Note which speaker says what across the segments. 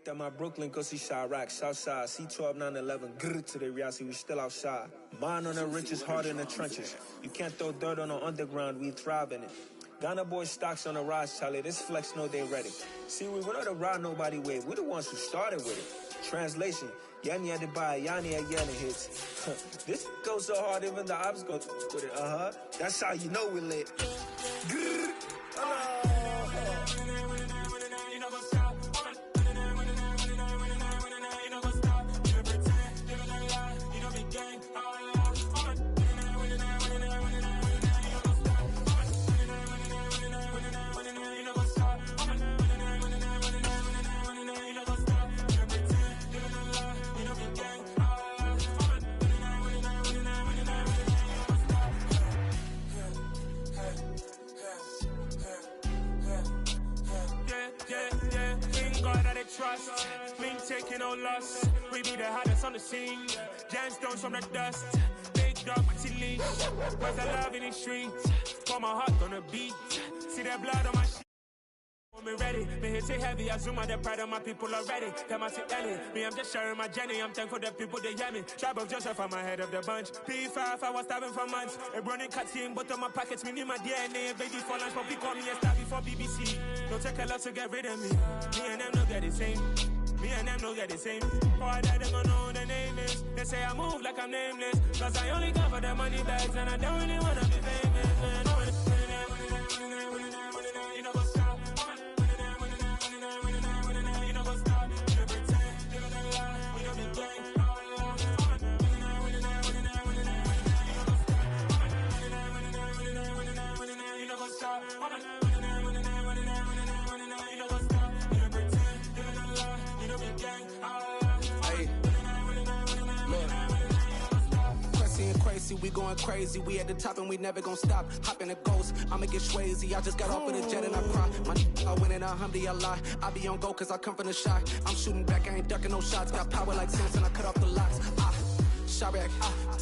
Speaker 1: That my Brooklyn, go see Chirac, Southside, C12, 911, grrr to the reality, we still outside. Mine on the richest, heart in the trenches. You can't throw dirt on the underground, we thrive in it. Ghana boys stocks on the rise, Charlie, this flex know they ready. See, we don't ride nobody with, we the ones who started with it. Translation, Yani had to buy, Yani had Yana hits. This goes so hard, even the ops go with it, That's how you know we lit. Grrr.
Speaker 2: Trust, we ain't taking no loss. We be the hottest on the scene. Gemstones from the dust. Big dog, my leash. Where's the love in the streets? Pour my heart on the beat. See that blood on my sheet. Me ready, me hit it heavy. I zoom out the pride of my people already. Them I see Ellie. Me, I'm just sharing my journey. I'm thankful the people they hear me. Tribe of Joseph, I'm ahead of the bunch. P5, I was starving for months. A running cuts in, but on my pockets, me need my DNA. Baby for lunch, but call me a star before BBC. Don't take a lot to get rid of me. Me and them no get the same. Me and them no get the same. For that, they gon' know the name is. They say I move like I'm nameless. Cause I only come for the money bags. And I don't really wanna be famous, man.
Speaker 3: We going crazy, we at the top and we never gon' stop. Hop in a ghost, I'ma get swayzy. I just got off of the jet and I cry. My I win in a Humvee, I lie. I be on go cause I come from the shot. I'm shooting back, I ain't ducking no shots. Got power like Samson, I cut off the locks. Chirac,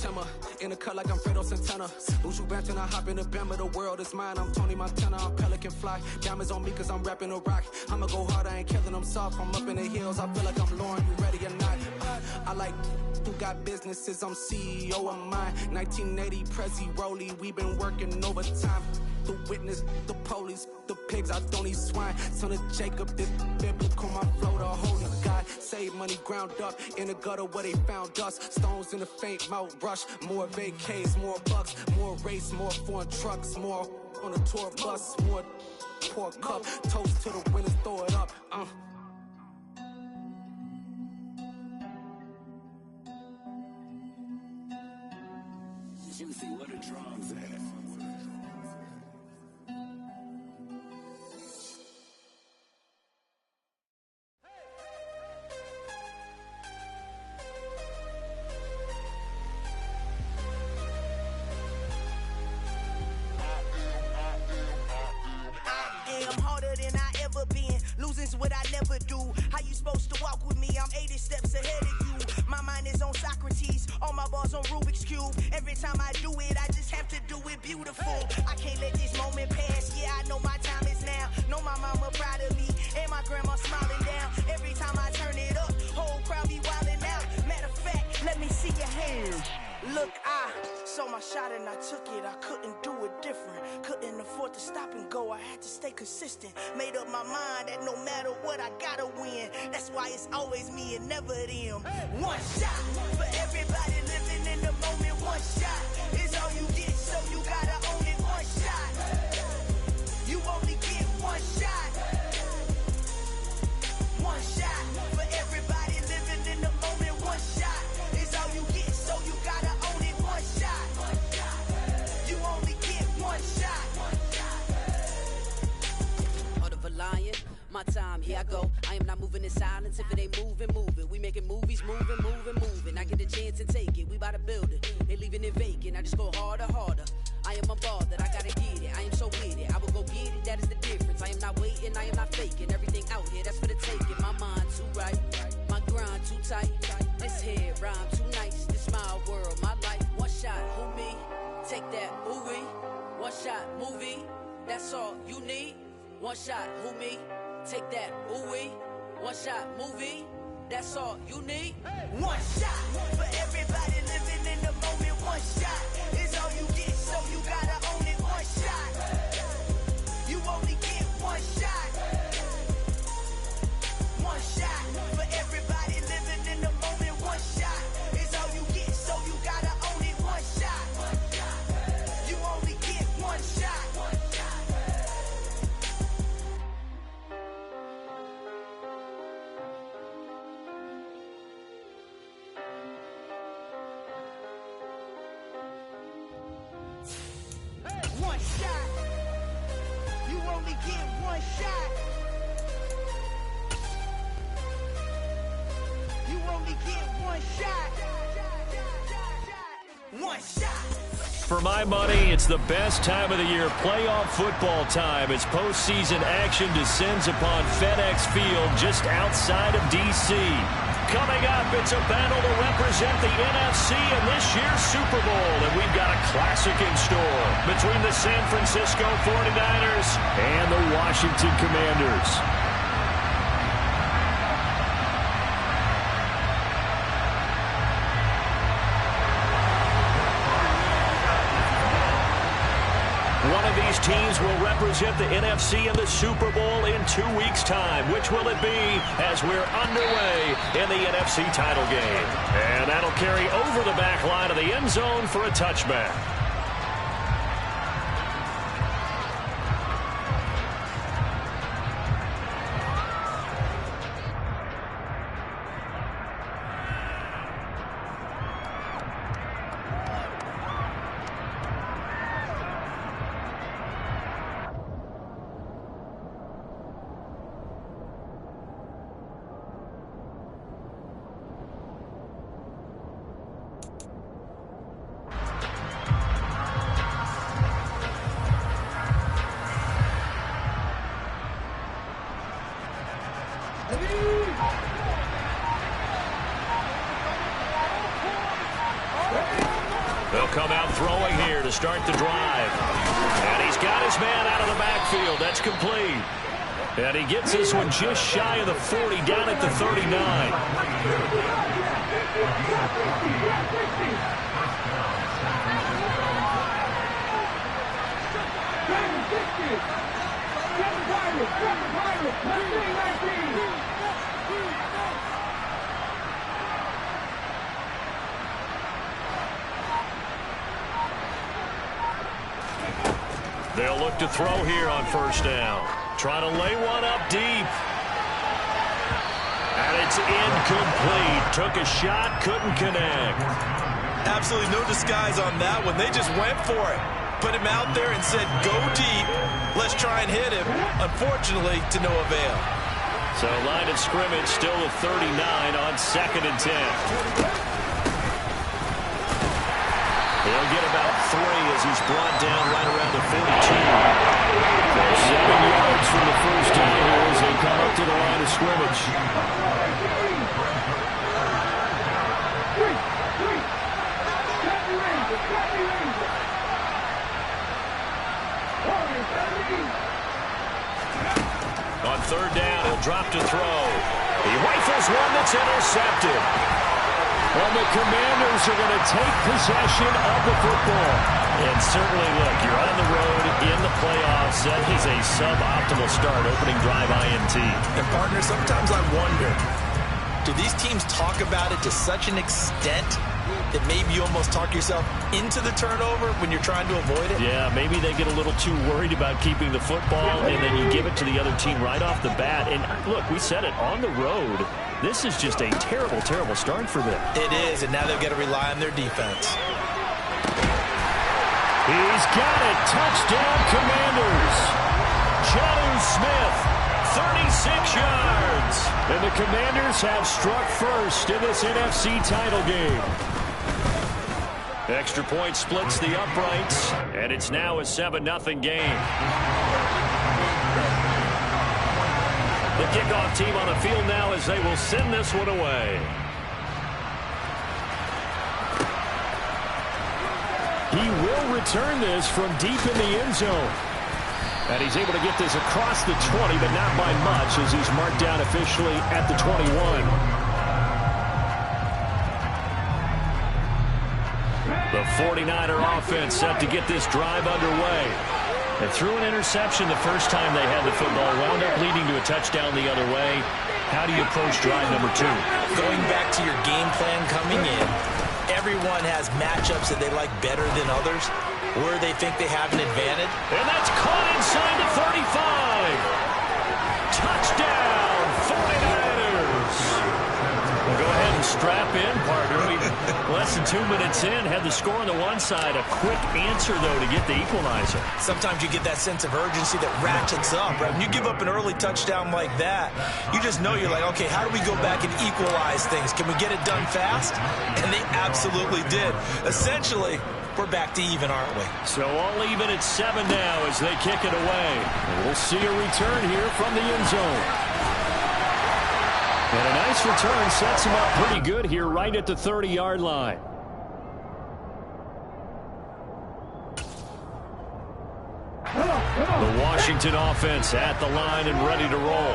Speaker 3: Timmer, in the cut like I'm Fredo Santana. Buju Banton, I hop in the Bama, the world is mine. I'm Tony Montana, I'm Pelican Fly. Diamonds on me cause I'm rapping a rock. I'ma go hard, I ain't killing them soft. I'm up in the hills, I feel like I'm Lauren, you ready or not? I like who got businesses, I'm CEO of mine. 1980 Prezi Rolly, we been working overtime. The witness, the police, the pigs, I don't eat swine. Son of Jacob, this biblical, my flow, the holy God. Save money ground up in the gutter where they found us. Stones in the faint mouth rush. More vacays, more bucks, more race, more foreign trucks, more on a tour bus, more pour cup. Toast to the winners, throw it up.
Speaker 4: Juicy, what the drums at?
Speaker 5: Losing's what I never do. How you supposed to walk with me? I'm 80 steps ahead of you. My mind is on Socrates, all my bars on Rubik's Cube. Every time I do it, I just have to do it beautiful. I can't let this moment pass. Yeah, I know my time is now. Know my mama proud of me, and my grandma smiling down. Every time I turn it up, whole crowd be wildin' out. Matter of fact, let me see your hands. Look, I saw my shot and I took it. I couldn't do it different. Couldn't afford to stop and go. I had to stay consistent. Made up my mind that no matter what, I gotta win. That's why it's always me and never them. One shot for everybody living in the moment. One shot is all you get, so you gotta own it. One shot. You only get one shot. One shot for everybody living in the moment. One shot is all you get, so you gotta own it. One shot. You only get one shot.
Speaker 6: Heart of a lion, my time, here I go. I am not moving in silence. If it ain't moving, moving. We making movies, moving. I get a chance and take it. We bout to build it. They leaving it vacant. I just go harder. I am a ball that I gotta get it. I am so with it. I will go get it. That is the difference. I am not waiting. I am not faking. Everything out here, that's for the taking. My mind too right. My grind too tight. This head rhyme too nice. This my world, my life. One shot, who me? Take that, movie. One shot, movie. That's all you need. One shot, who me? Take that, ooh-wee. One shot, movie, that's all you need.
Speaker 5: One shot for everybody living in the moment. One shot is all you get, so you gotta own it. One shot, you only get one shot. One shot for everybody living in the moment. One shot is all you get, so you gotta own it. One shot, you only get one shot. One shot. You only get one shot. You only get one shot. One shot.
Speaker 4: For my money, it's the best time of the year, playoff football time, as postseason action descends upon FedEx Field just outside of D.C. Coming up, it's a battle to represent the NFC in this year's Super Bowl, and we've got a classic in store between the San Francisco 49ers and the Washington Commanders. One of these teams will represent the NFC in the Super Bowl in 2 weeks' time. Which will it be as we're underway in the NFC title game? And that'll carry over the back line of the end zone for a touchback. They'll come out throwing here to start the drive. And he's got his man out of the backfield. That's complete. And he gets this one just shy of the 40, down at the 39. They'll look to throw here on first down. Trying to lay one up deep. And it's incomplete. Took a shot, couldn't connect.
Speaker 7: Absolutely no disguise on that one. They just went for it. Put him out there and said, go deep. Let's try and hit him. Unfortunately, to no avail.
Speaker 4: So line of scrimmage still at 39 on 2nd and 10. He'll get about 3 as he's brought down right around the 42. 7 yards from the first down here as they come up to the line of scrimmage. On 3rd down, he'll drop to throw. He rifles one that's intercepted. Well, the Commanders are going to take possession of the football. And certainly, look, you're on the road in the playoffs. That is a suboptimal start, opening drive INT.
Speaker 7: And, partner, sometimes I wonder, do these teams talk about it to such an extent that maybe you almost talk yourself into the turnover when you're trying to avoid it?
Speaker 4: Yeah, maybe they get a little too worried about keeping the football, and then you give it to the other team right off the bat. And, look, we said it, on the road, this is just a terrible, terrible start for them.
Speaker 7: It is, and now they've got to rely on their defense.
Speaker 4: He's got it. Touchdown, Commanders. Jonnu Smith, 36 yards. And the Commanders have struck first in this NFC title game. Extra point splits the uprights, and it's now a 7-0 game. The kickoff team on the field now as they will send this one away. He will return this from deep in the end zone. And he's able to get this across the 20, but not by much, as he's marked down officially at the 21. The 49er offense set to get this drive underway. They threw an interception the first time they had the football, wound up leading to a touchdown the other way. How do you approach drive number 2?
Speaker 7: Going back to your game plan coming in, everyone has matchups that they like better than others, where they think they have an advantage.
Speaker 4: And that's caught inside the 35. Touchdown, 49ers. Well, go ahead and strap in, partner. Less than 2 minutes in, had the score on the one side. A quick answer, though, to get the equalizer.
Speaker 7: Sometimes you get that sense of urgency that ratchets up, right? When you give up an early touchdown like that, you just know you're like, okay, how do we go back and equalize things? Can we get it done fast? And they absolutely did. Essentially, we're back to even, aren't we?
Speaker 4: So all even at 7 now as they kick it away. And we'll see a return here from the end zone. And a nice return sets him up pretty good here right at the 30-yard line. The Washington offense at the line and ready to roll.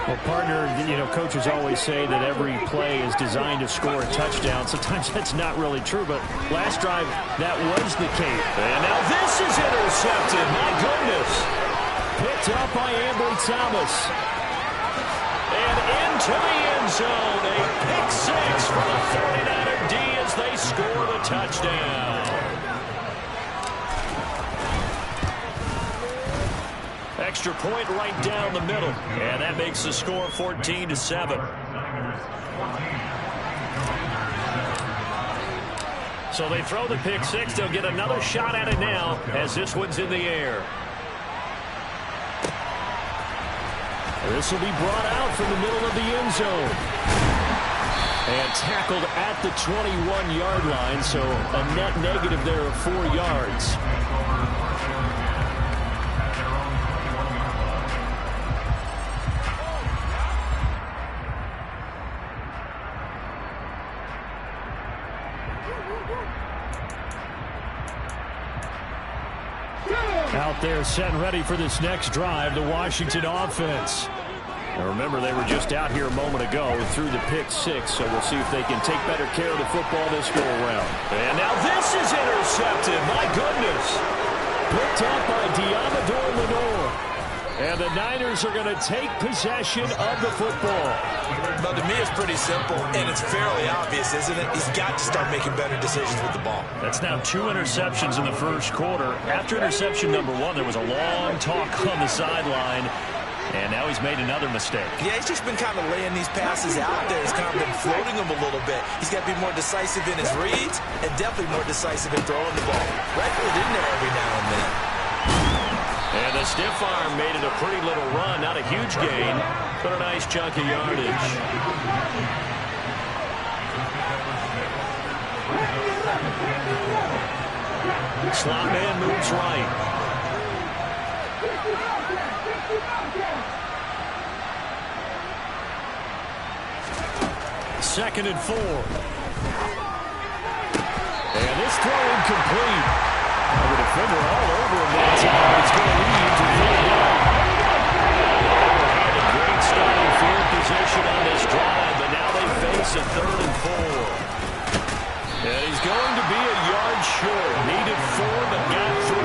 Speaker 4: Well, partner, you know, coaches always say that every play is designed to score a touchdown. Sometimes that's not really true, but last drive, that was the case. And now this is intercepted. My goodness. Picked up by Ambry Thomas. And into the end zone. A pick 6 for the 49er D as they score the touchdown. Extra point right down the middle. And that makes the score 14-7. So they throw the pick 6. They'll get another shot at it now as this one's in the air. This will be brought out from the middle of the end zone. And tackled at the 21-yard line, so a net negative there of 4 yards. Out there set and ready for this next drive, the Washington offense. Now remember, they were just out here a moment ago through the pick 6, so we'll see if they can take better care of the football this go-around. And now this is intercepted. My goodness. Picked up by Diamador Lenore. And the Niners are going to take possession of the football.
Speaker 7: Well, to me, it's pretty simple, and it's fairly obvious, isn't it? He's got to start making better decisions with the ball.
Speaker 4: That's now 2 interceptions in the first quarter. After interception number 1, there was a long talk on the sideline, and now he's made another mistake.
Speaker 7: Yeah, he's just been kind of laying these passes out there. He's kind of been floating them a little bit. He's got to be more decisive in his reads and definitely more decisive in throwing the ball. Rifle it in there every now and then.
Speaker 4: And the stiff arm made it a pretty little run. Not a huge gain, but a nice chunk of yardage. Slot man moves right. Second and 4. And this throw incomplete. The defender all over him that time. It's going to lead to field goal. Had a great starting field position on this drive, but now they face a 3rd and 4. And he's going to be a yard short. Needed 4, but got 3.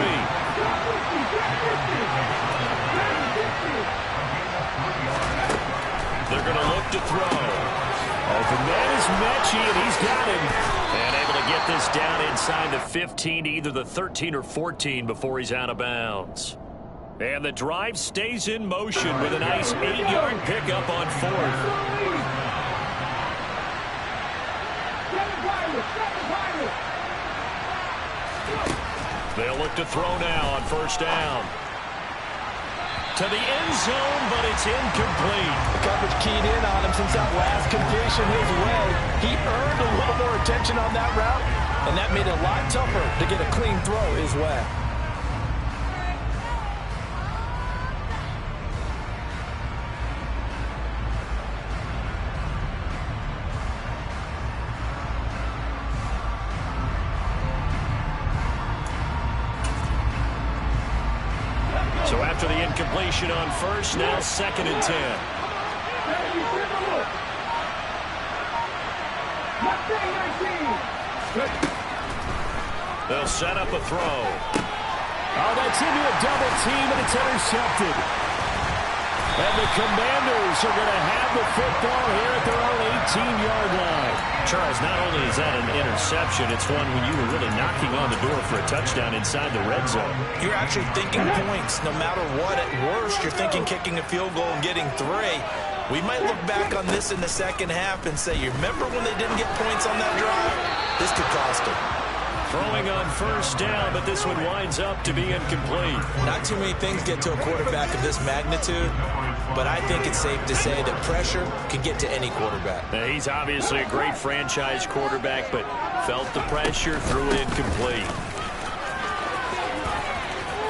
Speaker 4: They're going to look to throw. Open man is Mechie, and he's got him. And able to get this down inside the 15, either the 13 or 14 before he's out of bounds. And the drive stays in motion with a nice 8-yard pickup on 4th. They'll look to throw now on 1st down. To the end zone, but it's incomplete.
Speaker 7: The coverage keyed in on him since that last completion his way. He earned a little more attention on that route, and that made it a lot tougher to get a clean throw his way.
Speaker 4: So after the incompletion on first, now 2nd and 10. They'll set up a throw.
Speaker 8: Oh, that's into a double team, and it's intercepted. And the Commanders are going to have the football here at their own 18-yard line.
Speaker 4: Charles, not only is that an interception, it's one when you were really knocking on the door for a touchdown inside the red zone.
Speaker 7: You're actually thinking points. No matter what, at worst, you're thinking kicking a field goal and getting 3. We might look back on this in the second half and say, you remember when they didn't get points on that drive? This could cost them.
Speaker 4: Throwing on first down, but this one winds up to be incomplete.
Speaker 7: Not too many things get to a quarterback of this magnitude, but I think it's safe to say that pressure can get to any quarterback.
Speaker 4: Now, he's obviously a great franchise quarterback, but felt the pressure, threw it incomplete.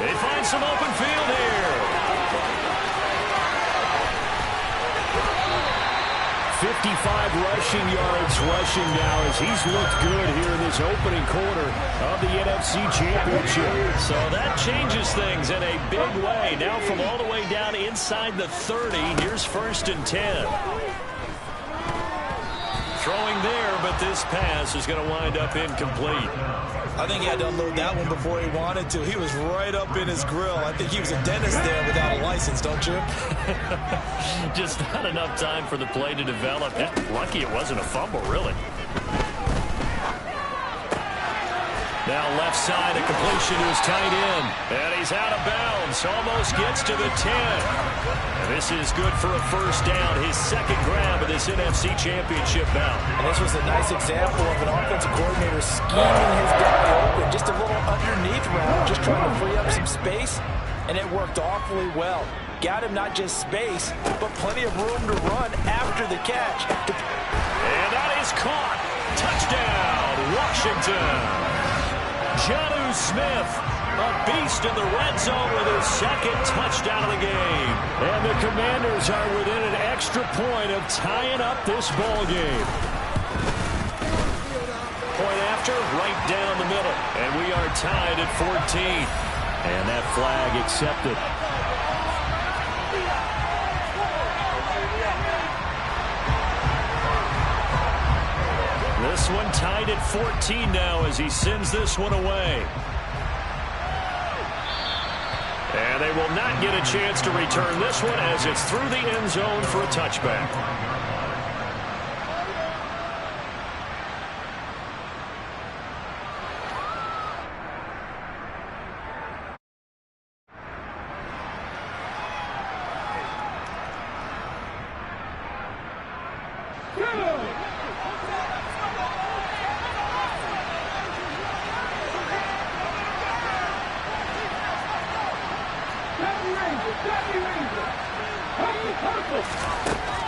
Speaker 4: They find some open field here.
Speaker 8: 55 rushing yards rushing now as he's looked good here in this opening quarter of the NFC Championship.
Speaker 4: So that changes things in a big way. Now from all the way down inside the 30, here's 1st and 10. Throwing there, but this pass is going to wind up incomplete.
Speaker 7: I think he had to unload that one before he wanted to. He was right up in his grill. I think he was a dentist there without a license, don't you?
Speaker 4: Just not enough time for the play to develop. Lucky it wasn't a fumble, really. Now left side, a completion to his tight end. And he's out of bounds. Almost gets to the 10. And this is good for a first down. His 2nd grab of this NFC Championship bout.
Speaker 7: And this was a nice example of an offensive coordinator scheming his guy open. Just a little underneath route, just trying to free up some space. And it worked awfully well. Got him not just space, but plenty of room to run after the catch.
Speaker 4: And that is caught. Touchdown, Washington. Jonnu Smith, a beast in the red zone with his 2nd touchdown of the game.
Speaker 8: And the Commanders are within an extra point of tying up this ball game.
Speaker 4: Point after, right down the middle. And we are tied at 14.
Speaker 8: And that flag accepted.
Speaker 4: This one tied at 14 now as he sends this one away. And they will not get a chance to return this one as it's through the end zone for a touchback.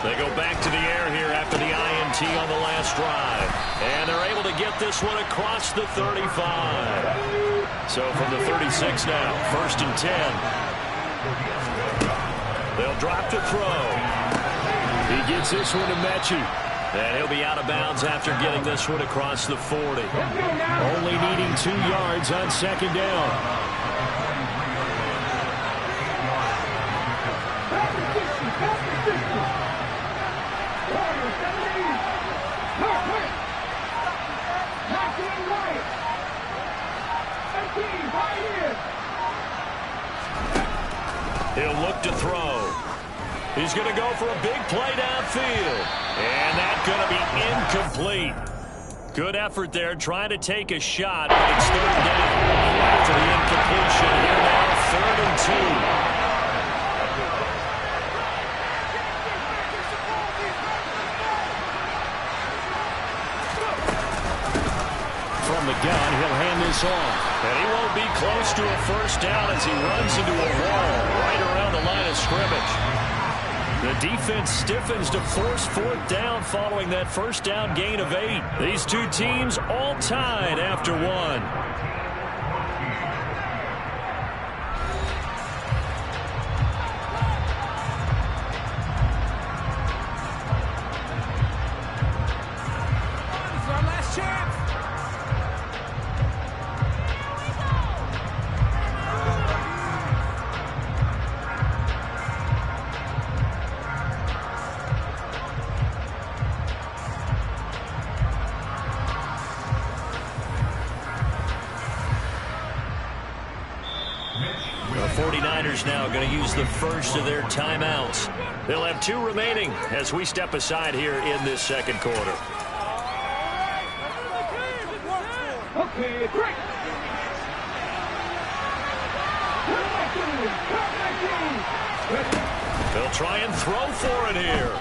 Speaker 4: They go back to the air here after the INT on the last drive. And they're able to get this one across the 35. So from the 36 now, 1st and 10. They'll drop to throw.
Speaker 8: He gets this one to Mechie.
Speaker 4: And he'll be out of bounds after getting this one across the 40.
Speaker 8: Only needing 2 yards on 2nd down.
Speaker 4: He'll look to throw. He's going to go for a big play downfield. And that's going to be incomplete. Good effort there, trying to take a shot, but it's 3rd down. After the incompletion, here now 3rd and 2.
Speaker 8: From the gun, he'll hand this off.
Speaker 4: And he won't be close to a first down as he runs into a wall right around the line of scrimmage. The defense stiffens to force 4th down following that first down gain of 8. These two teams all tied after 1. 49ers now going to use the first of their timeouts. They'll have 2 remaining as we step aside here in this second quarter.
Speaker 9: Okay, great.
Speaker 4: They'll try and throw for it here.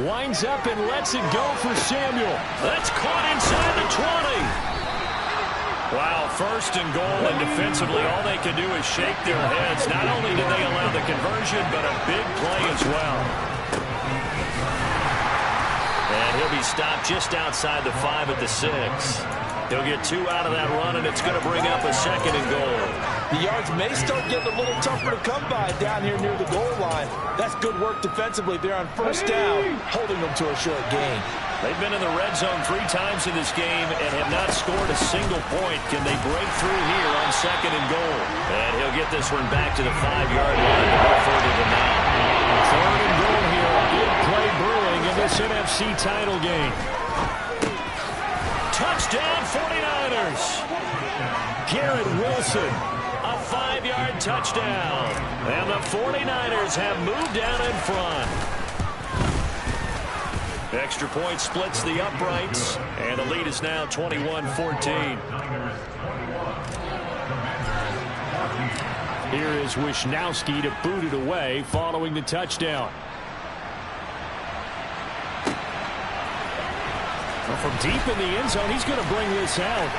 Speaker 8: Winds up and lets it go for Samuel.
Speaker 4: That's caught inside the 20. Wow, first and goal, and defensively all they can do is shake their heads. Not only did they allow the conversion, but a big play as well. And he'll be stopped just outside the 5 at the 6. He'll get 2 out of that run, and it's going to bring up a second and goal.
Speaker 7: The yards may start getting a little tougher to come by down here near the goal line. That's good work defensively there on first down, holding them to a short gain.
Speaker 4: They've been in the red zone 3 times in this game and have not scored a single point. Can they break through here on second and goal? And he'll get this one back to the 5-yard line to go further than that.
Speaker 8: Third and goal here. A big play brewing in this NFC title game.
Speaker 4: Touchdown 49ers.
Speaker 8: Garrett Wilson.
Speaker 4: A 5-yard touchdown. And the 49ers have moved down in front. Extra point splits the uprights, and the lead is now 21-14.
Speaker 8: Here is Wisnowski to boot it away following the touchdown. Well, from deep in the end zone, he's going to bring this out.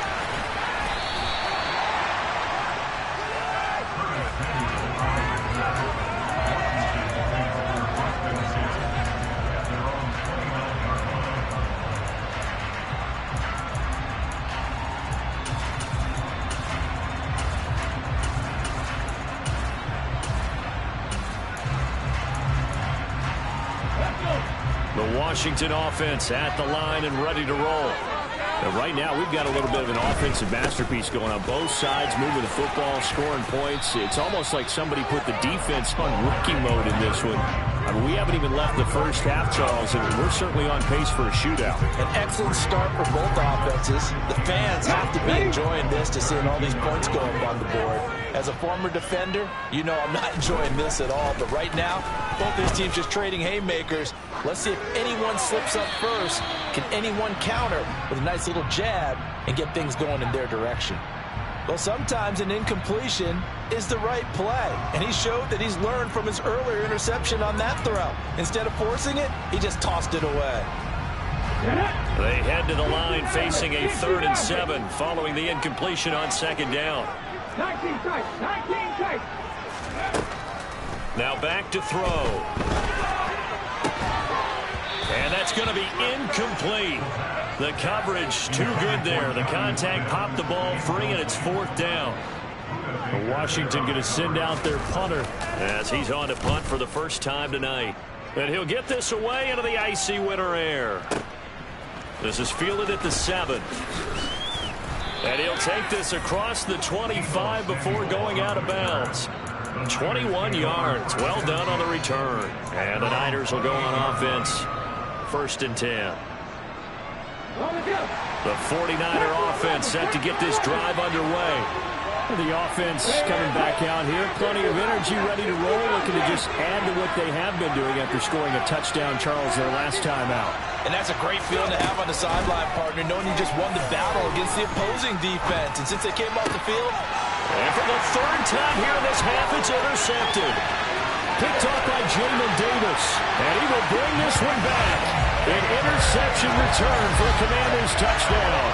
Speaker 4: Washington offense at the line and ready to roll. And right now, we've got a little bit of an offensive masterpiece going on both sides, moving the football, scoring points. It's almost like somebody put the defense on rookie mode in this one. I mean, we haven't even left the first half, Charles, and we're certainly on pace for a shootout.
Speaker 7: An excellent start for both offenses. The fans have to be enjoying this to seeing all these points going on the board. As a former defender, you know I'm not enjoying this at all. But right now, both these teams just trading haymakers. Let's see if anyone slips up first. Can anyone counter with a nice little jab and get things going in their direction? Well, sometimes an incompletion is the right play. And he showed that he's learned from his earlier interception on that throw. Instead of forcing it, he just tossed it away.
Speaker 4: They head to the line facing a 3rd and 7 following the incompletion on second down.
Speaker 9: 19 tight.
Speaker 4: Now back to throw. And that's going to be incomplete. The coverage too good there. The contact popped the ball free, and it's 4th down.
Speaker 8: Washington going to send out their punter
Speaker 4: as he's on to punt for the first time tonight. And he'll get this away into the icy winter air. This is fielded at the 7. And he'll take this across the 25 before going out of bounds. 21 yards. Well done on the return. And the Niners will go on offense. 1st and 10. The 49er offense set to get this drive underway.
Speaker 8: The offense coming back out here. Plenty of energy, ready to roll, looking to just add to what they have been doing after scoring a touchdown, Charles, their last time out.
Speaker 7: And that's a great feeling to have on the sideline, partner, knowing you just won the battle against the opposing defense. And since they came off the field,
Speaker 4: and for the 3rd time here in this half, it's intercepted.
Speaker 8: Picked off by Jamin Davis. And he will bring this one back. An interception return for a Commanders touchdown.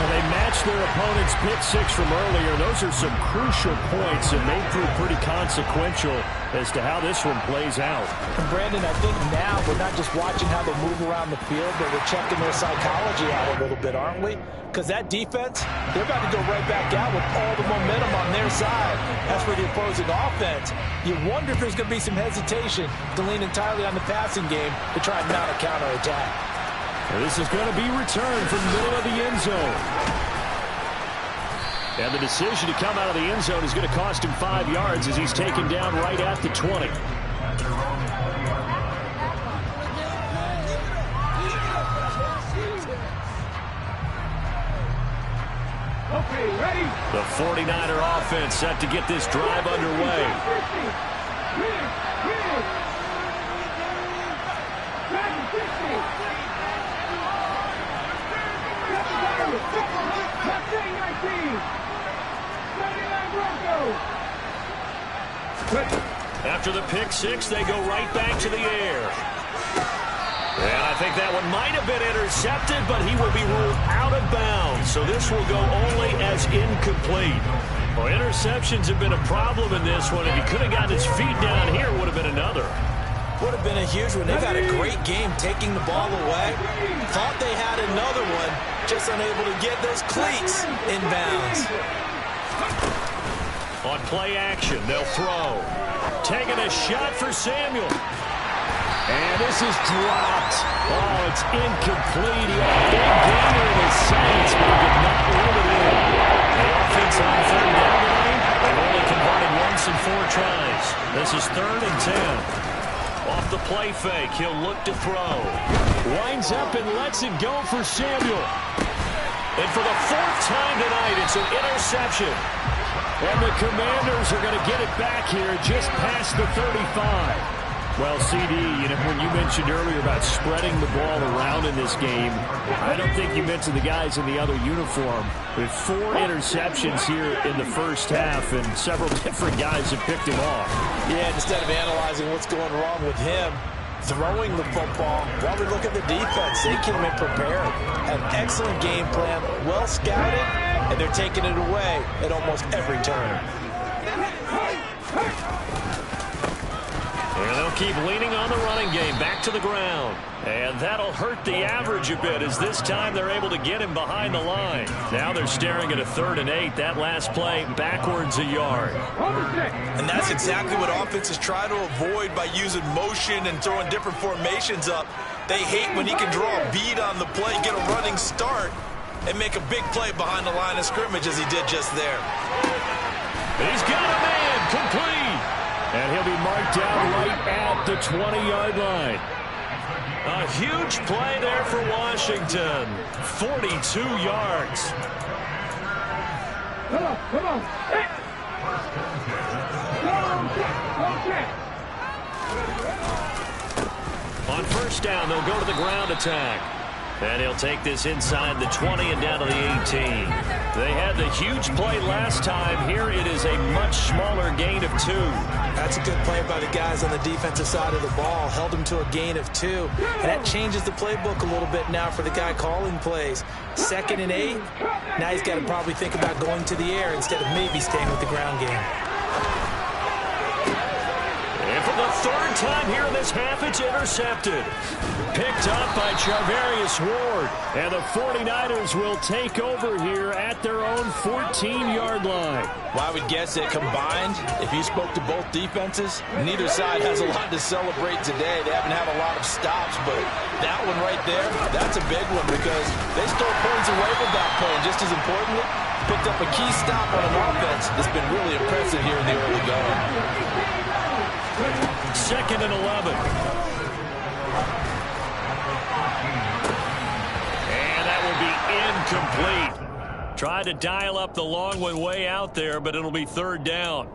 Speaker 8: Well, they matched their opponent's pick 6 from earlier. Those are some crucial points, and they prove pretty consequential as to how this one plays out.
Speaker 7: And Brandon, I think now we're not just watching how they move around the field, but we're checking their psychology out a little bit, aren't we? Because that defense, they're about to go right back out with all the momentum on their side. As for the opposing offense, you wonder if there's going to be some hesitation to lean entirely on the passing game to try and mount a counterattack.
Speaker 8: This is going to be returned from the middle of the end zone. And the decision to come out of the end zone is going to cost him 5 yards as he's taken down right at the 20.
Speaker 9: Okay,
Speaker 8: The 49er offense set to get this drive underway. After the pick six, they go right back to the air. And I think that one might have been intercepted, but he will be ruled out of bounds. So this will go only as incomplete. Well, interceptions have been a problem in this one. If he could have gotten his feet down here, it would have been another.
Speaker 7: Would have been a huge one. They've had a great game taking the ball away. Thought they had another one, just unable to get those cleats in bounds.
Speaker 8: On play action, they'll throw. Taking a shot for Samuel. And this is dropped. Oh, it's incomplete. He had a big gainer in his sights, but he did not reel it in. The offense on third down tonight, they've only converted once in 4 tries. This is 3rd and 10. Off the play fake, he'll look to throw. Winds up and lets it go for Samuel. And for the 4th time tonight, it's an interception. And the Commanders are going to get it back here just past the 35. Well, CD, when you mentioned earlier about spreading the ball around in this game, I don't think you mentioned the guys in the other uniform. With 4 interceptions here in the first half, and several different guys have picked him off.
Speaker 7: Yeah, instead of analyzing what's going wrong with him, throwing the football, while we look at the defense, they came in prepared. An excellent game plan, well scouted, and they're taking it away at almost every turn.
Speaker 8: And they'll keep leaning on the running game back to the ground. And that'll hurt the average a bit, as this time they're able to get him behind the line. Now they're staring at a 3rd and 8. That last play backwards a yard.
Speaker 7: And that's exactly what offenses try to avoid by using motion and throwing different formations up. They hate when he can draw a bead on the play, get a running start, and make a big play behind the line of scrimmage as he did just there.
Speaker 8: He's got a man, complete. And he'll be marked down right at the 20-yard line. A huge play there for Washington. 42 yards.
Speaker 9: Come on.
Speaker 8: On first down, they'll go to the ground attack. And he'll take this inside the 20 and down to the 18. They had the huge play last time. Here it is a much smaller gain of 2.
Speaker 7: That's a good play by the guys on the defensive side of the ball. Held him to a gain of 2. And that changes the playbook a little bit now for the guy calling plays. 2nd and 8. Now he's got to probably think about going to the air instead of maybe staying with the ground game.
Speaker 8: And for the 3rd time here in this half, it's intercepted. Picked up by Charvarius Ward. And the 49ers will take over here at their own 14-yard line.
Speaker 10: Well, I would guess that combined, if you spoke to both defenses, neither side has a lot to celebrate today. They haven't had a lot of stops, but that one right there, that's a big one because they stole points away with that play. And just as importantly, picked up a key stop on an offense that's been really impressive here in the early going.
Speaker 8: 2nd and 11. And that will be incomplete. Tried to dial up the long one way out there, but it'll be 3rd down.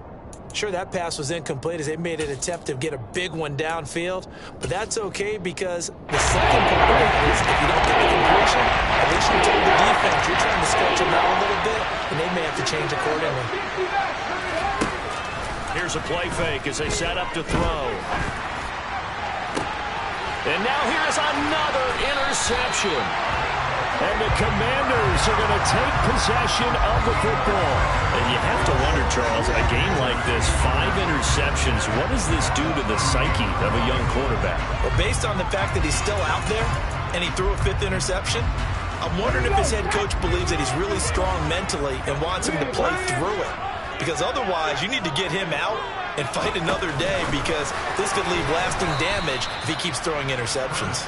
Speaker 7: Sure, that pass was incomplete as they made an attempt to get a big one downfield, but that's okay because the second part of it is if you don't get the completion, at least you told the defense you're trying to stretch them out a little bit, and they may have to change accordingly.
Speaker 8: Here's a play fake as they set up to throw. And now here's another interception. And the Commanders are going to take possession of the football. And you have to wonder, Charles, in a game like this, 5 interceptions, what does this do to the psyche of a young quarterback?
Speaker 7: Well, based on the fact that he's still out there and he threw a 5th interception, I'm wondering if his head coach believes that he's really strong mentally and wants him to play through it. Because otherwise, you need to get him out and fight another day because this could leave lasting damage if he keeps throwing interceptions.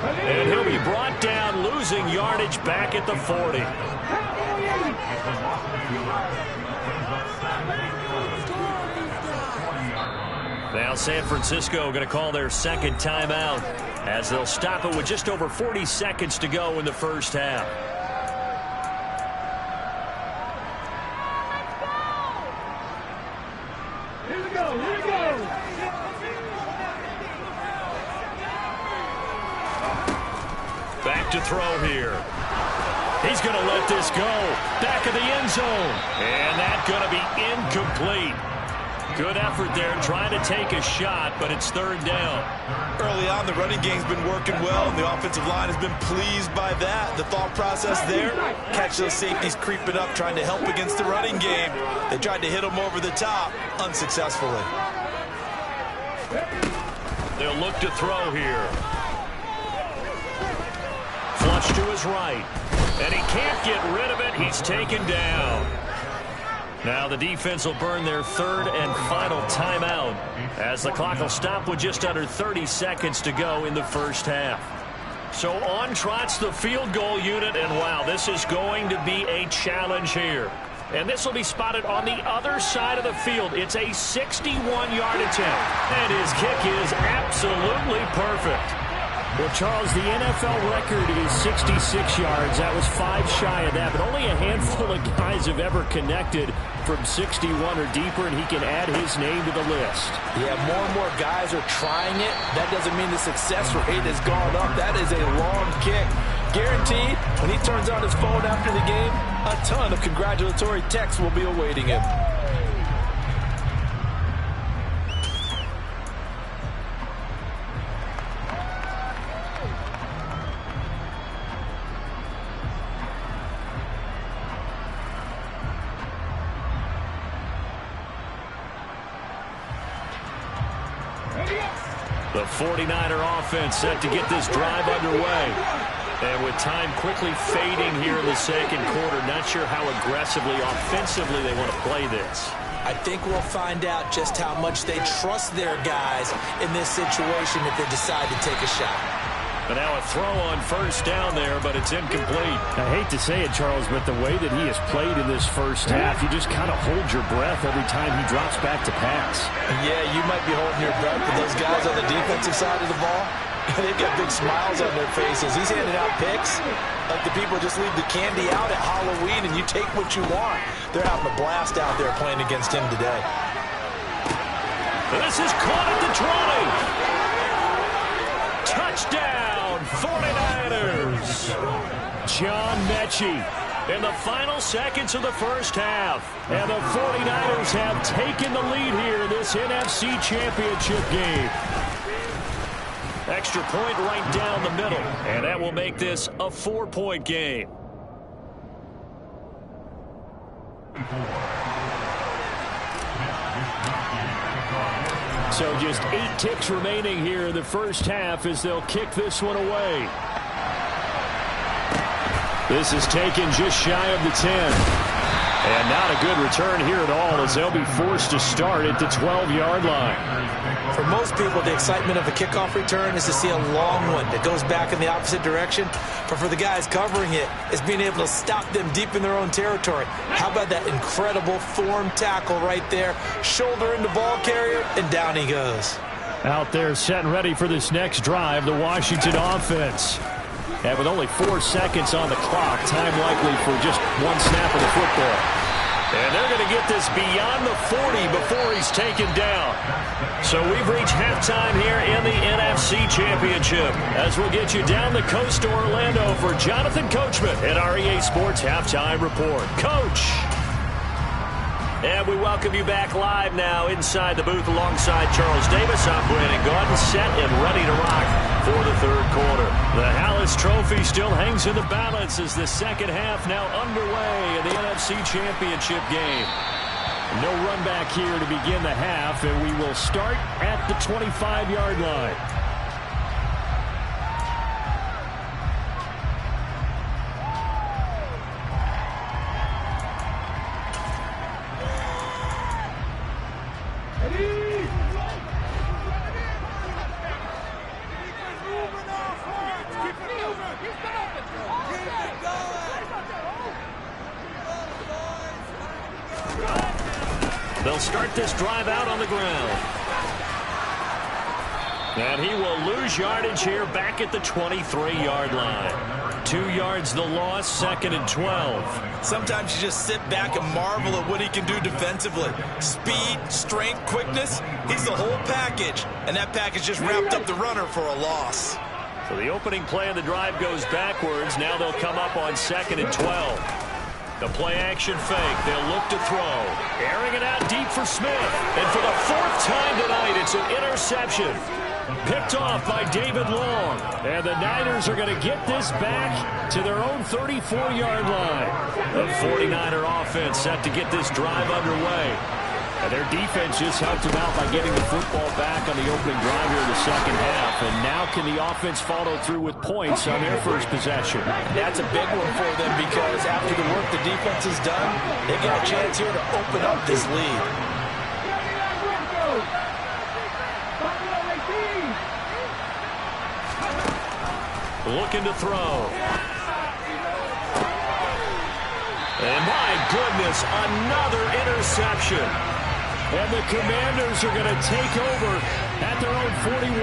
Speaker 8: And he'll be brought down, losing yardage back at the 40. Now San Francisco going to call their 2nd timeout as they'll stop it with just over 40 seconds to go in the first half.
Speaker 9: Here we go.
Speaker 4: Back to throw here. He's going to let this go. Back of the end zone. And that's going to be incomplete. Good effort there trying to take a shot, but it's third down.
Speaker 10: Early on, the running game's been working well, and the offensive line has been pleased by that. The thought process there, catch those safeties creeping up, trying to help against the running game. They tried to hit them over the top, unsuccessfully.
Speaker 4: They'll look to throw here. Flush to his right. And he can't get rid of it. He's taken down. Now the defense will burn their third and final timeout as the clock will stop with just under 30 seconds to go in the first half. So on trots the field goal unit, and wow, this is going to be a challenge here. And this will be spotted on the other side of the field. It's a 61-yard attempt, and his kick is absolutely perfect.
Speaker 8: Well, Charles, the NFL record is 66 yards. That was 5 shy of that, but only a handful of guys have ever connected from 61 or deeper, and he can add his name to the list.
Speaker 10: Yeah, more and more guys are trying it. That doesn't mean the success rate has gone up. That is a long kick. Guaranteed, when he turns on his phone after the game, a ton of congratulatory texts will be awaiting him.
Speaker 4: The 49er offense set to get this drive underway. And with time quickly fading here in the second quarter, not sure how aggressively, offensively they want to play this.
Speaker 7: I think we'll find out just how much they trust their guys in this situation if they decide to take a shot.
Speaker 4: And now a throw on first down there, but it's incomplete.
Speaker 8: I hate to say it, Charles, but the way that he has played in this first half, you just kind of hold your breath every time he drops back to pass.
Speaker 10: Yeah, you might be holding your breath, but those guys on the defensive side of the ball, they've got big smiles on their faces. He's handing out picks like the people just leave the candy out at Halloween and you take what you want. They're having a blast out there playing against him today.
Speaker 4: This is caught at the 20. Touchdown, 49ers. John Mechie in the final seconds of the first half. And the 49ers have taken the lead here in this NFC Championship game. Extra point right down the middle. And that will make this a 4-point game. So just 8 ticks remaining here in the first half as they'll kick this one away. This is taken just shy of the 10. And not a good return here at all as they'll be forced to start at the 12-yard line.
Speaker 7: For most people, the excitement of a kickoff return is to see a long one that goes back in the opposite direction. But for the guys covering it, it's being able to stop them deep in their own territory. How about that incredible form tackle right there? Shoulder into ball carrier, and down he goes.
Speaker 8: Out there set and ready for this next drive, the Washington offense. And with only 4 seconds on the clock, time likely for just one snap of the football. And they're going to get this beyond the 40 before he's taken down. So we've reached halftime here in the NFC Championship as we'll get you down the coast to Orlando for Jonathan Coachman at our EA Sports Halftime Report. Coach! And we welcome you back live now inside the booth alongside Charles Davis. I'm Brandon Gaudin, set and ready to rock for the third quarter. The Hallis Trophy still hangs in the balance as the second half now underway in the NFC Championship game. No run back here to begin the half, and we will start at the 25-yard line. They'll start this drive out on the ground. And he will lose yardage here back at the 23-yard line.
Speaker 4: 2 yards the loss, 2nd and 12.
Speaker 7: Sometimes you just sit back and marvel at what he can do defensively. Speed, strength, quickness, he's the whole package. And that package just wrapped up the runner for a loss.
Speaker 4: So the opening play of the drive goes backwards. Now they'll come up on 2nd and 12. The play-action fake. They'll look to throw. Airing it out deep for Smith. And for the 4th time tonight, it's an interception. Picked off by David Long. And the Niners are going to get this back to their own 34-yard line. The 49er offense set to get this drive underway. And their defense just helped them out by getting the football back on the opening drive here in the second half. And now can the offense follow through with points on their first possession?
Speaker 7: That's a big one for them because after the work the defense has done, they got a chance here to open up this lead.
Speaker 4: Looking to throw. And my goodness, another interception. And the Commanders are going to take over at their own 41.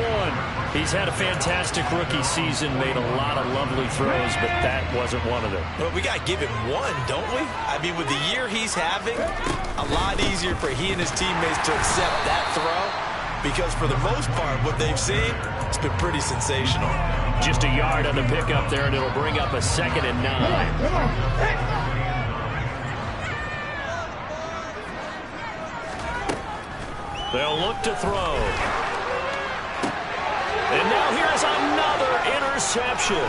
Speaker 4: He's had a fantastic rookie season, made a lot of lovely throws, but that wasn't one of them.
Speaker 7: Well, we got to give him one, don't we? I mean, with the year he's having, a lot easier for he and his teammates to accept that throw because for the most part, what they've seen, it's been pretty sensational.
Speaker 4: Just a yard on the pickup there, and it'll bring up a 2nd and 9. They'll look to throw. And now here's another interception.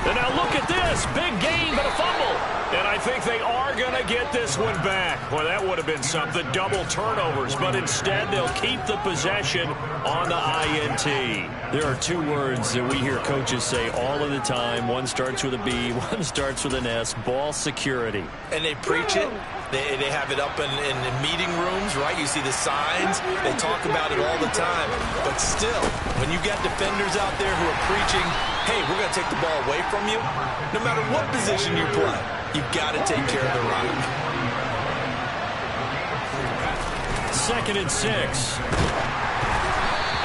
Speaker 4: And now look at this. Big gain, but a fumble. And I think they are going to get this one back. Boy, that would have been something. Double turnovers. But instead, they'll keep the possession on the INT. There are 2 words that we hear coaches say all of the time. One starts with a B, one starts with an S. Ball security.
Speaker 7: And they preach it. They have it up in meeting rooms, right? You see the signs. They talk about it all the time. But still, when you got defenders out there who are preaching, hey, we're going to take the ball away from you, no matter what position you play, you've got to take care of the rock.
Speaker 4: 2nd and 6.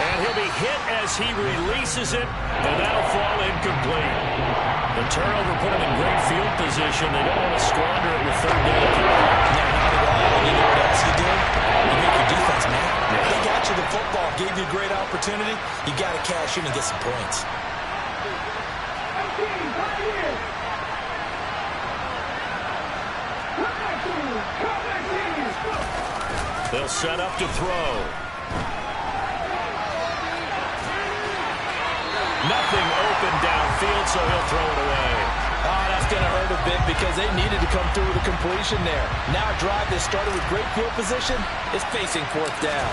Speaker 4: And he'll be hit as he releases it, and that'll fall incomplete. The turnover put him in great field position. They don't want to squander it with 3rd down.
Speaker 7: No, not at all. You know what else you do? You make your defense, man. Yeah. They got you the football, gave you a great opportunity. You got to cash in and get some points.
Speaker 4: They'll set up to throw. Nothing open downfield, so he'll throw it away.
Speaker 7: Oh, that's going to hurt a bit because they needed to come through with a completion there. Now a drive that started with great field position is facing 4th down.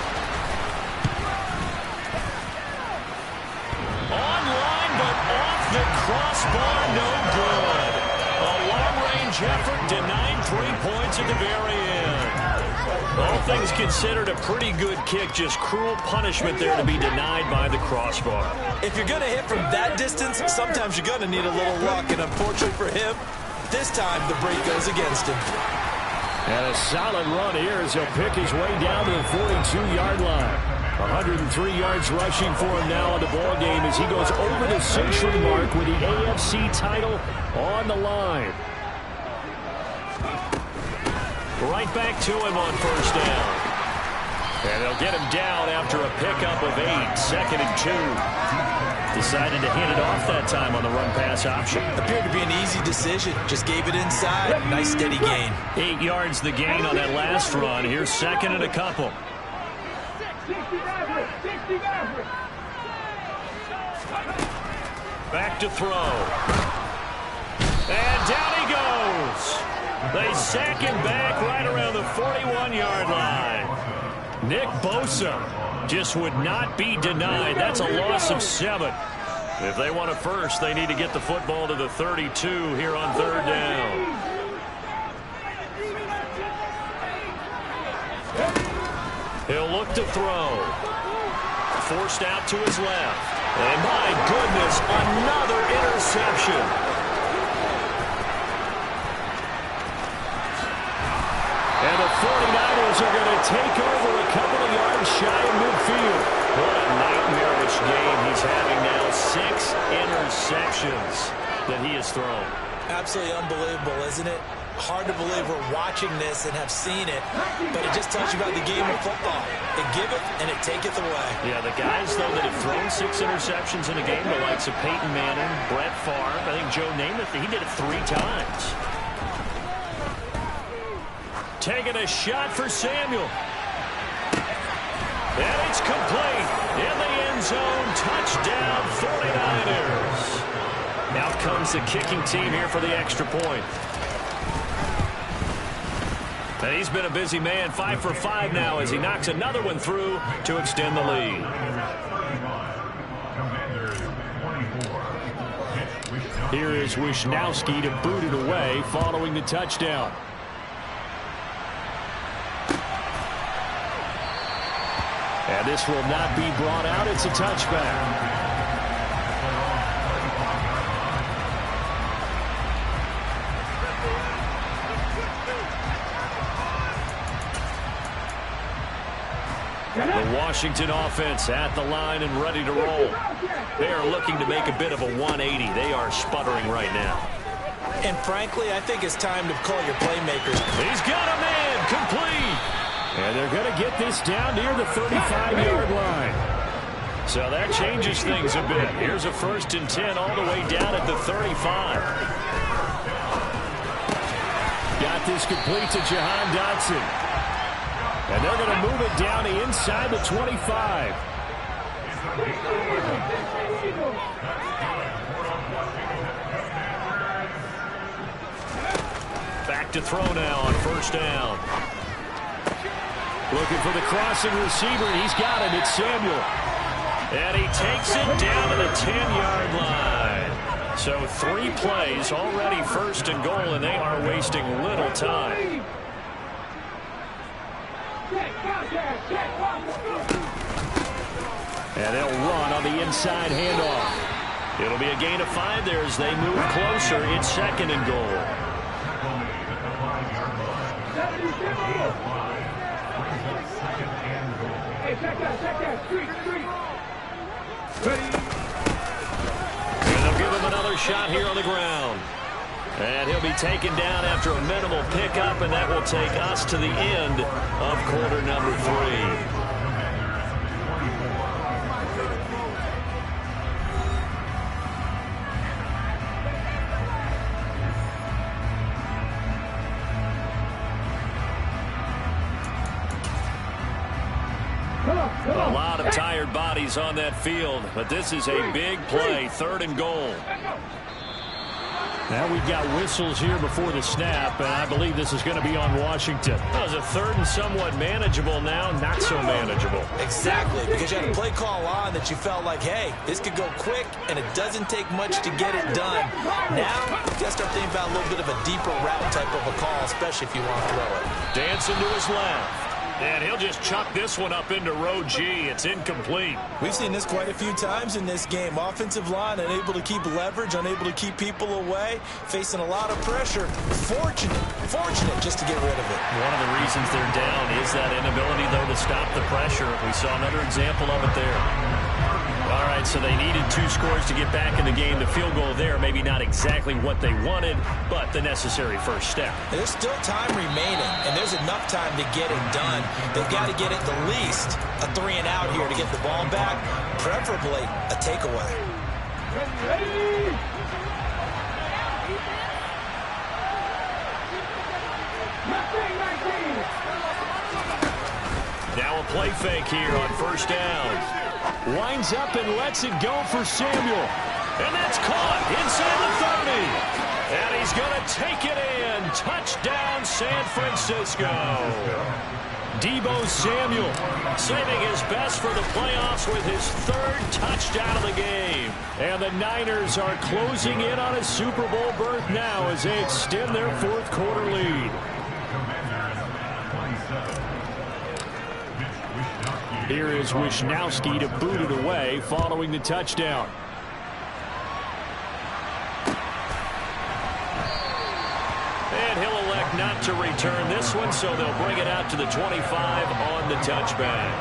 Speaker 4: Online, but off the crossbar, no good. A long-range effort denied 3 points at the very end. All things considered, a pretty good kick, just cruel punishment there to be denied by the crossbar.
Speaker 7: If you're going to hit from that distance, sometimes you're going to need a little luck, and unfortunately for him, this time the break goes against him.
Speaker 8: And a solid run here as he'll pick his way down to the 42-yard line. 103 yards rushing for him now in the ballgame as he goes over the century mark with the AFC title on the line. Right back to him on 1st down. And they'll get him down after a pickup of 8, 2nd and 2. Decided to hand it off that time on the run-pass option.
Speaker 7: Appeared to be an easy decision. Just gave it inside. Nice steady gain.
Speaker 4: 8 yards the gain on that last run. Here's 2nd and a couple. Back to throw. And down he goes. They sack him back right around the 41-yard line. Nick Bosa just would not be denied. That's a loss of 7. If they want a first, they need to get the football to the 32 here on 3rd down. He'll look to throw. Forced out to his left. And my goodness, another interception. And the 49ers are going to take over a couple of yards shy of midfield. What a nightmare this game. He's having now 6 interceptions that he has thrown.
Speaker 7: Absolutely unbelievable, isn't it? Hard to believe we're watching this and have seen it, but it just tells you about the game of football. It giveth and it taketh away.
Speaker 4: Yeah, the guys, though, that have thrown 6 interceptions in a game, the likes of Peyton Manning, Brett Favre, I think Joe Namath, he did it 3 times. Taking a shot for Samuel. And it's complete. In the end zone, touchdown 49ers. Out comes the kicking team here for the extra point. And he's been a busy man, 5 for 5 now as he knocks another one through to extend the lead. Here is Wisnowski to boot it away following the touchdown. And this will not be brought out. It's a touchback. The Washington offense at the line and ready to roll. They are looking to make a bit of a 180. They are sputtering right now.
Speaker 7: And frankly, I think it's time to call your playmakers.
Speaker 4: He's got a man complete. And they're going to get this down near the 35-yard line. So that changes things a bit. Here's a 1st and 10 all the way down at the 35. Got this complete to Jahan Dotson. And they're going to move it down to inside the 25. Back to throw now on 1st down. Looking for the crossing receiver, and he's got it. It's Samuel. And he takes it down to the 10-yard line. So 3 plays already 1st and goal, and they are wasting little time. And they'll run on the inside handoff. It'll be a gain of 5 there as they move closer. It's 2nd and goal. And they'll give him another shot here on the ground. And he'll be taken down after a minimal pickup, and that will take us to the end of quarter number 3. A lot of tired bodies on that field, but this is a big play, 3rd and goal. Now we've got whistles here before the snap, and I believe this is going to be on Washington. That was a 3rd and somewhat manageable now, not so manageable.
Speaker 7: Exactly, because you had a play call on that you felt like, hey, this could go quick, and it doesn't take much to get it done. Now, you got to start thinking about a little bit of a deeper route type of a call, especially if you want to throw it.
Speaker 4: Dancing to his left. And he'll just chuck this one up into row G. It's incomplete.
Speaker 7: We've seen this quite a few times in this game. Offensive line unable to keep leverage, unable to keep people away, facing a lot of pressure. Fortunate just to get rid of it.
Speaker 4: One of the reasons they're down is that inability, though, to stop the pressure. We saw another example of it there. All right, so they needed 2 scores to get back in the game. The field goal there, maybe not exactly what they wanted, but the necessary first step.
Speaker 7: There's still time remaining, and there's enough time to get it done. They've got to get at the least a 3 and out here to get the ball back, preferably a takeaway.
Speaker 4: Now a play fake here on 1st down. Winds up and lets it go for Samuel. And that's caught inside the 30. And he's going to take it in. Touchdown, San Francisco. Deebo Samuel saving his best for the playoffs with his 3rd touchdown of the game. And the Niners are closing in on a Super Bowl berth now as they extend their 4th quarter lead. Here is Wisnowski to boot it away following the touchdown. And he'll elect not to return this one, so they'll bring it out to the 25 on the touchback.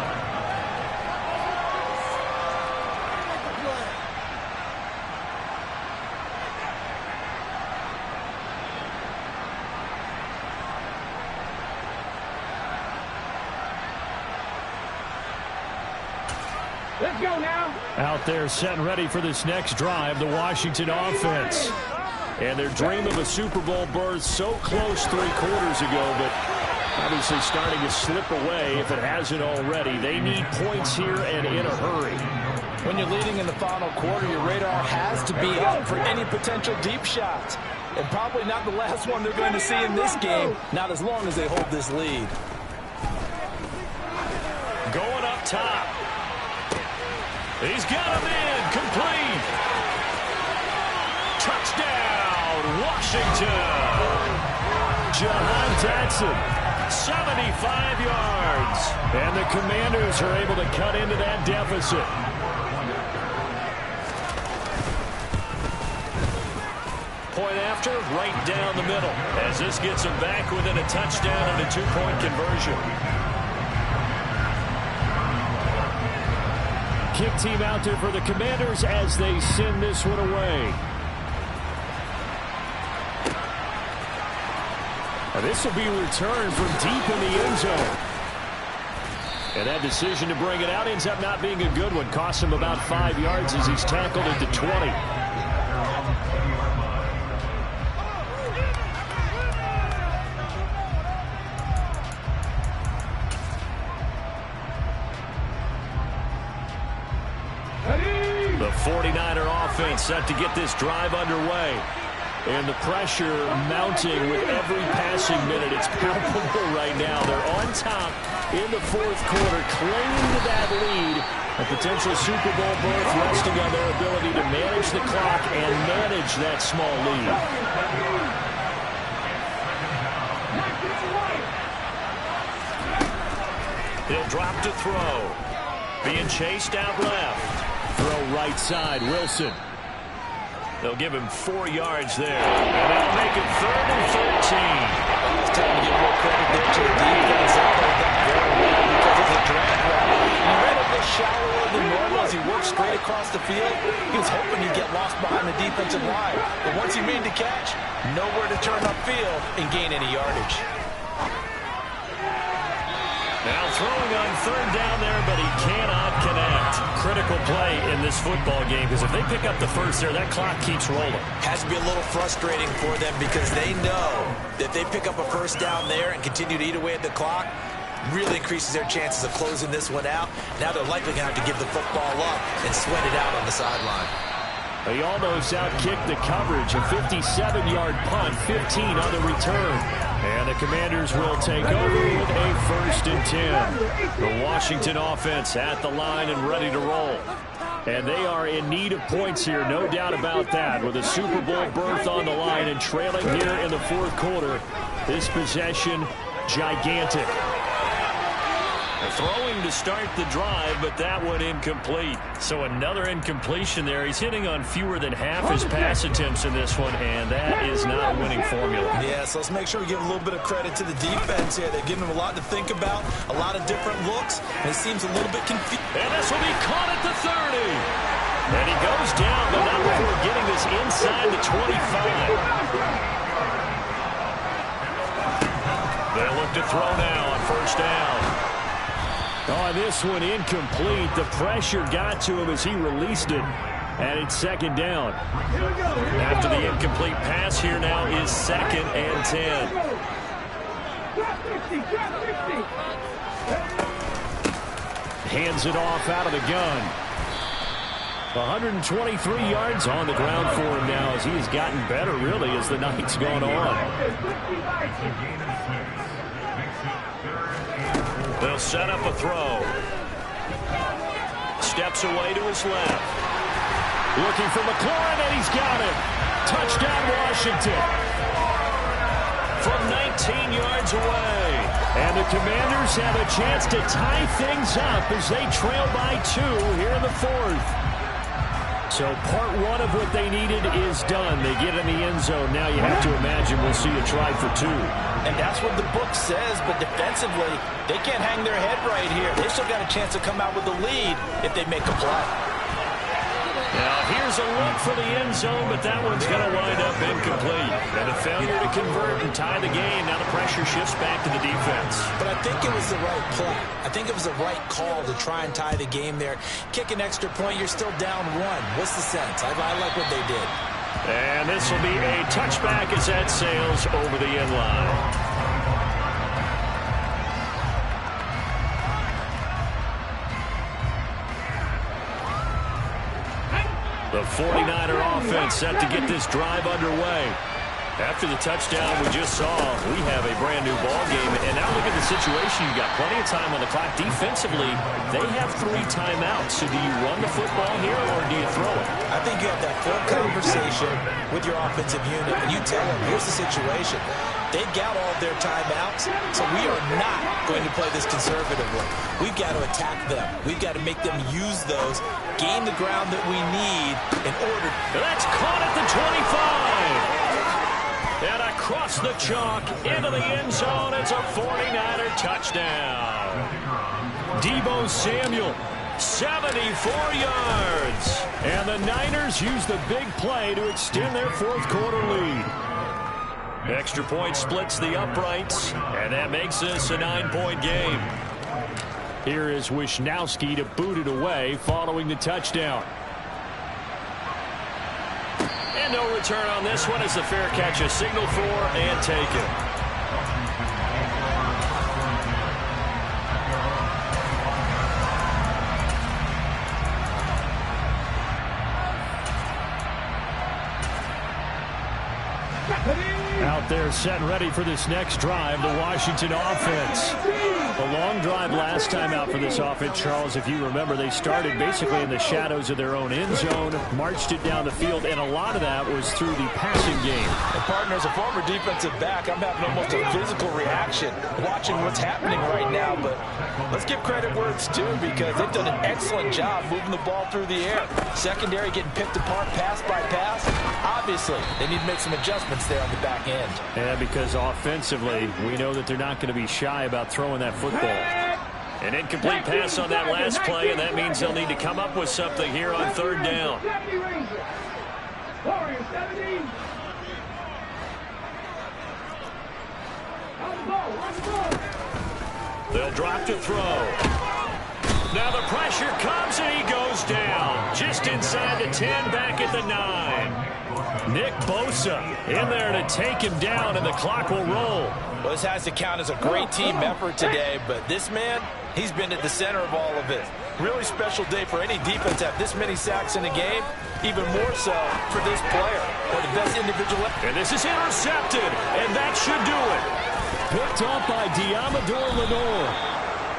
Speaker 9: Let's go now.
Speaker 8: Out there set ready for this next drive, the Washington offense. And their dream of a Super Bowl berth so close 3 quarters ago, but obviously starting to slip away if it hasn't already. They need points here and in a hurry.
Speaker 10: When you're leading in the final quarter, your radar has to be up for any potential deep shots. And probably not the last one they're going to see in this game, not as long as they hold this lead.
Speaker 4: Going up top. He's got him in. Complete. Touchdown, Washington. Jahan Dotson, 75 yards. And the Commanders are able to cut into that deficit. Point after, right down the middle, as this gets them back within a touchdown and a 2-point conversion.
Speaker 8: Kick team out there for the Commanders as they send this one away. And this will be returned from deep in the end zone. And that decision to bring it out ends up not being a good one. Costs him about 5 yards as he's tackled at the 20. The 49er offense set to get this drive underway. And the pressure mounting with every passing minute. It's palpable right now. They're on top in the 4th quarter, clinging to that lead. A potential Super Bowl berth resting on their ability to manage the clock and manage that small lead.
Speaker 4: He'll drop to throw. Being chased out left.
Speaker 8: Throw right side, Wilson.
Speaker 4: They'll give him 4 yards there. And that'll make it 3rd and 13.
Speaker 10: It's time to give more credit there to the defense. They played that very well because it's a drag route. He ran a bit shallower than normal as he worked straight across the field. He was hoping he'd get lost behind the defensive line. But once he made the catch, nowhere to turn upfield and gain any yardage.
Speaker 4: Now throwing on 3rd down there, but he cannot connect. Critical play in this football game, because if they pick up the first there, that clock keeps rolling.
Speaker 7: Has to be a little frustrating for them because they know that if they pick up a first down there and continue to eat away at the clock, really increases their chances of closing this one out. Now they're likely going to have to give the football up and sweat it out on the sideline.
Speaker 8: They almost outkicked the coverage. A 57-yard punt, 15 on the return. And the Commanders will take over with a 1st and 10. The Washington offense at the line and ready to roll. And they are in need of points here, no doubt about that. With a Super Bowl berth on the line and trailing here in the 4th quarter. This possession, gigantic.
Speaker 4: Throwing to start the drive, but that one incomplete. So another incompletion there. He's hitting on fewer than half his pass attempts in this one, and that is not a winning formula.
Speaker 10: Yeah, so let's make sure we give a little bit of credit to the defense here. They've given him a lot to think about, a lot of different looks, and it seems a little bit confused.
Speaker 4: And this will be caught at the 30. And he goes down, but not before getting this inside the 25. They'll look to throw now on 1st down.
Speaker 8: Oh, this one incomplete. The pressure got to him as he released it. And it's 2nd down.
Speaker 4: After the incomplete pass, here now is 2nd and 10.
Speaker 8: Hands it off out of the gun. 123 yards on the ground for him now as he has gotten better, really, as the night's gone on.
Speaker 4: They'll set up a throw. Steps away to his left.
Speaker 8: Looking for McLaurin, and he's got it. Touchdown, Washington.
Speaker 4: From 19 yards away.
Speaker 8: And the Commanders have a chance to tie things up as they trail by 2 here in the 4th. So part 1 of what they needed is done. They get in the end zone. Now you have to imagine we'll see a try for 2.
Speaker 10: And that's what the book says, but defensively, they can't hang their head right here. They still got a chance to come out with the lead if they make a play.
Speaker 4: Now, here's a look for the end zone, but that one's going to wind up incomplete. And a failure to convert and tie the game. Now the pressure shifts back to the defense.
Speaker 7: But I think it was the right play. I think it was the right call to try and tie the game there. Kick an extra point, you're still down one. What's the sense? I like what they did.
Speaker 4: And this will be a touchback as that sails over the end line. The 49er offense set to get this drive underway. After the touchdown we just saw, we have a brand new ball game. And now look at the situation. You've got plenty of time on the clock. Defensively, they have 3 timeouts. So do you run the football here or do you throw it?
Speaker 7: I think you have that full conversation with your offensive unit, and you tell them, here's the situation. They've got all of their timeouts, so we are not going to play this conservatively. We've got to attack them. We've got to make them use those, gain the ground that we need in order.
Speaker 4: That's caught at the 25. And across the chalk into the end zone. It's a 49er touchdown. Deebo Samuel, 74 yards. And the Niners use the big play to extend their fourth quarter lead. Extra point splits the uprights, and that makes this a 9-point game. Here is Wisnowski to boot it away following the touchdown. And no return on this one as the fair catch is signaled for and taken. Out there set and ready for this next drive, the Washington offense. A long drive last time out for this offense, Charles. If you remember, they started basically in the shadows of their own end zone, marched it down the field, and a lot of that was through the passing game.
Speaker 10: And partner, as a former defensive back, I'm having almost a physical reaction watching what's happening right now. But let's give credit where it's due, because they've done an excellent job moving the ball through the air. Secondary getting picked apart pass by pass. Obviously, they need to make some adjustments there on the back end.
Speaker 4: Yeah, because offensively, we know that they're not going to be shy about throwing that football. An incomplete pass on that last play, and that means they'll need to come up with something here on third down. They'll drop to throw. Now the pressure comes, and he goes down. Just inside the 10, back at the 9. Nick Bosa in there to take him down, and the clock will roll.
Speaker 10: Well, this has to count as a great team effort today, but this man, he's been at the center of all of it. Really special day for any defense to have this many sacks in a game, even more so for this player. One of the best individual.
Speaker 4: And this is intercepted, and that should do it. Picked up by Diamador Lenore.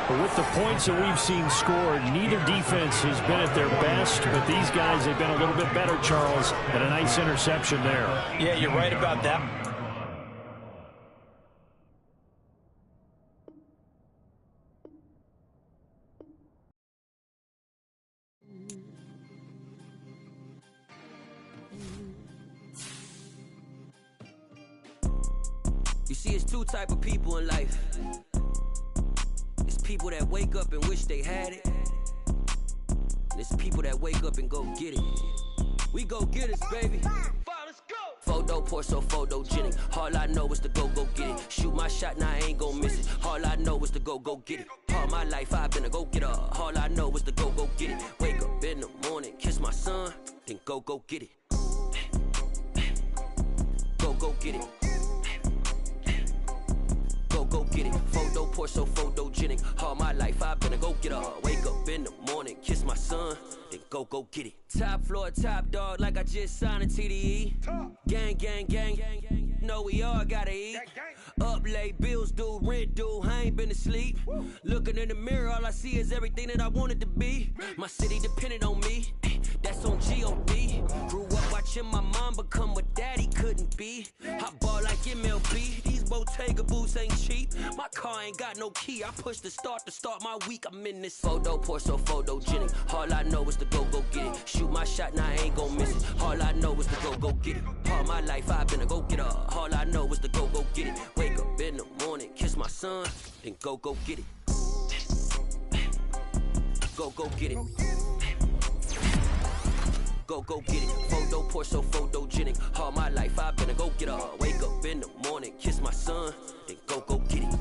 Speaker 4: With the points that we've seen scored, neither defense has been at their best, but these guys have been a little bit better, Charles, and a nice interception there.
Speaker 10: Yeah, you're right about that.
Speaker 6: You see, it's 2 type of people in life. It's people that wake up and wish they had it. And it's people that wake up and go get it. We go get it, baby. Let's go. Photo pour so photogenic. All I know is to go get it. Shoot my shot, now I ain't gon' miss it. All I know is to go get it. All my life I've been a go-getter. All I know is to go get it. Wake up in the morning, kiss my son, then go get it. Go get it. Go get it. Photo pour so photogenic. All my life I've been a go-getter. Wake up in the morning, kiss my son, then go get it. Top floor, top dog, like I just signed a TDE. Gang, gang, gang, gang, gang. No, we all gotta eat. Up late, bills due, rent due, I ain't been asleep. Looking in the mirror, all I see is everything that I wanted to be. My city depended on me, that's on G.O.D. Grew up watching my mom become what daddy couldn't be. I ball like MLB, these Bottega boots ain't cheap. My car ain't got no key, I push the start to start my week. I'm in this photo pour so photogenic. All I know is to go get it. Shoot my shot, now I ain't gon' miss it. All I know is to go get it. All my life I've been a go-getter. All I know is to go get it. Wake up in the morning, kiss my son, then go get it. Go get it.
Speaker 11: Go get it. Photo poor, so photogenic. All my life I've been a go-getter. Wake up in the morning, kiss my son, then go get it.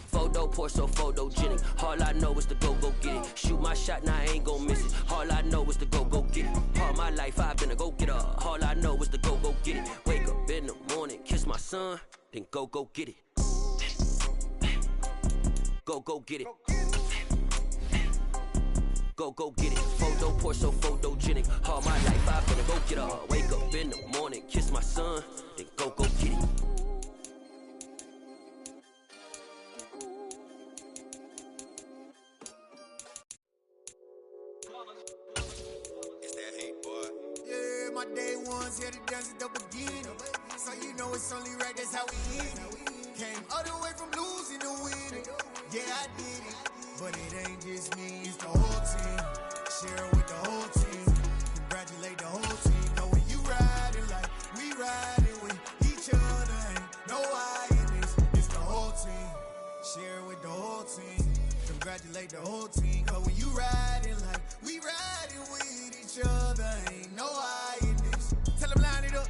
Speaker 11: Photo poor, so photogenic. All I know is to go get it. Shoot my shot, now I ain't gon' miss it. All I know is to go get it. All my life I've been a go-getter. All I know is to go get it. Wake up in the morning, kiss my son, then go get it. Go get it. Go get it. Photo poor, so photogenic. All my life I've been a go-getter. Wake up in the morning, kiss my son, then go get it.
Speaker 12: My day ones here to dance at the beginning. So you know it's only right, that's how we hit it. Came all the way from losing to winning. Yeah, I did it. But it ain't just me, it's the whole team. Share it with the whole team. Congratulate the whole team. Know when you riding like we riding with each other. Ain't no I in this, it's the whole team. Share it with the whole team. Congratulate the whole team. Cause when you riding like we riding with each other. Ain't no I in this. Tell them line it up.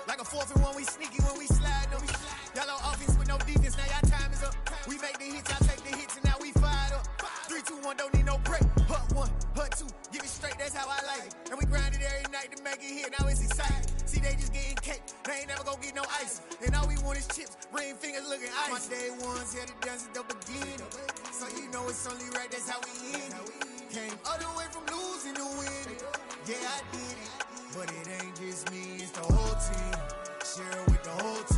Speaker 12: Like a 4th and 1, we sneaky when we slide them. Y'all on offense with no defense, now y'all time is up. We make the hits, I take the hits, and now we fired up. 3, 2, 1, don't need no break. Hut 1, hut 2, give it straight, that's how I like it. And we grind it every night to make it hit, now it's exciting. See, they just getting cake, they ain't never gonna get no ice. And all we want is chips, ring fingers looking ice. My day ones here to dance at the beginning. So you know it's only right, that's how we end it. Came all the way from losing to winning. Yeah, I did it. But it ain't just me, it's the whole team. Share it with the whole team.